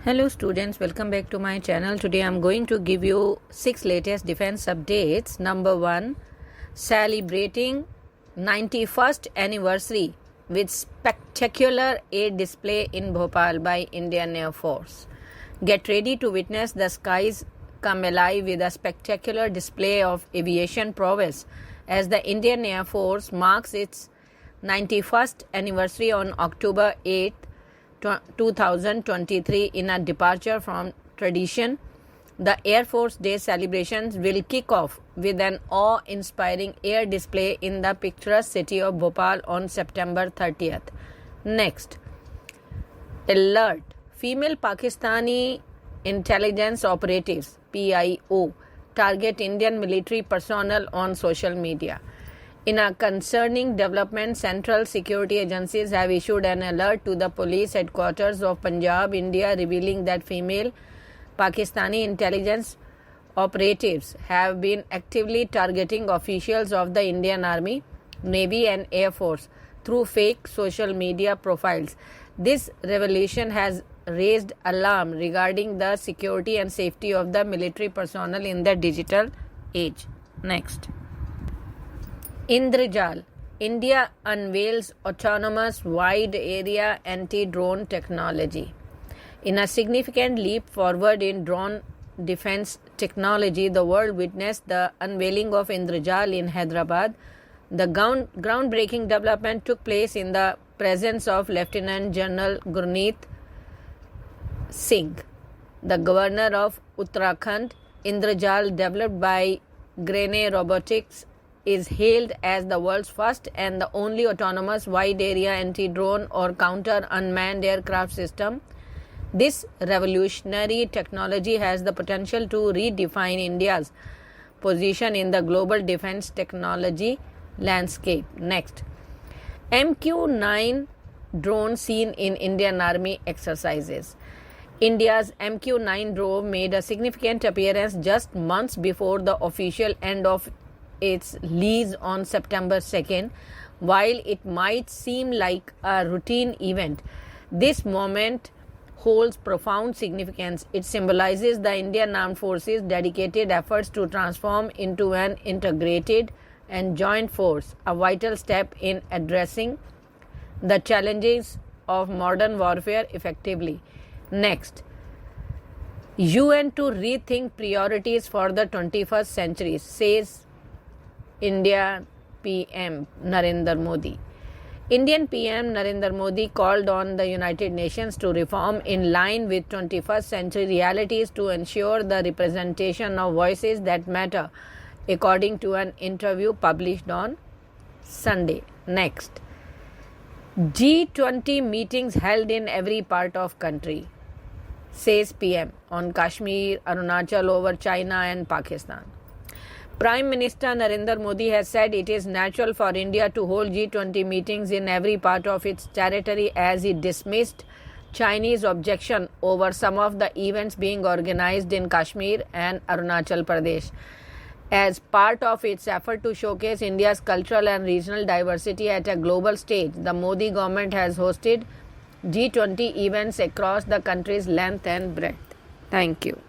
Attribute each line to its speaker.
Speaker 1: Hello students, welcome back to my channel. Today I am going to give you 6 latest defense updates. Number 1, celebrating 91st anniversary with spectacular air display in Bhopal by Indian Air Force. Get ready to witness the skies come alive with a spectacular display of aviation prowess as the Indian Air Force marks its 91st anniversary on October 8th, 2023 in a departure from tradition. The Air Force Day celebrations will kick off with an awe-inspiring air display in the picturesque city of Bhopal on September 30th. Next, alert: female Pakistani intelligence operatives (PIO) target Indian military personnel on social media. In a concerning development, central security agencies have issued an alert to the police headquarters of Punjab, India, revealing that female Pakistani intelligence operatives have been actively targeting officials of the Indian Army, Navy and Air Force through fake social media profiles. This revelation has raised alarm regarding the security and safety of the military personnel in the digital age. Next. Indrejal, India unveils autonomous wide area anti-drone technology. In a significant leap forward in drone defense technology, the world witnessed the unveiling of Indrejal in Hyderabad. The groundbreaking development took place in the presence of Lieutenant General Gurneet Singh, the governor of Uttarakhand. Indrejal, developed by Grene Robotics, is hailed as the world's first and the only autonomous wide-area anti-drone or counter-unmanned aircraft system. This revolutionary technology has the potential to redefine India's position in the global defense technology landscape. Next, MQ-9 drone seen in Indian Army exercises. India's MQ-9 drone made a significant appearance just months before the official end of its lease on September 2nd. While it might seem like a routine event, this moment holds profound significance. It symbolizes the Indian Armed Forces' dedicated efforts to transform into an integrated and joint force, a vital step in addressing the challenges of modern warfare effectively. Next, UN to rethink priorities for the 21st century, says India PM Narendra Modi. Indian PM Narendra Modi called on the United Nations to reform in line with 21st century realities to ensure the representation of voices that matter, according to an interview published on Sunday. Next, G20 meetings held in every part of country, says PM, on Kashmir, Arunachal over China and Pakistan. Prime Minister Narendra Modi has said it is natural for India to hold G20 meetings in every part of its territory, as he dismissed Chinese objection over some of the events being organized in Kashmir and Arunachal Pradesh. As part of its effort to showcase India's cultural and regional diversity at a global stage, the Modi government has hosted G20 events across the country's length and breadth. Thank you.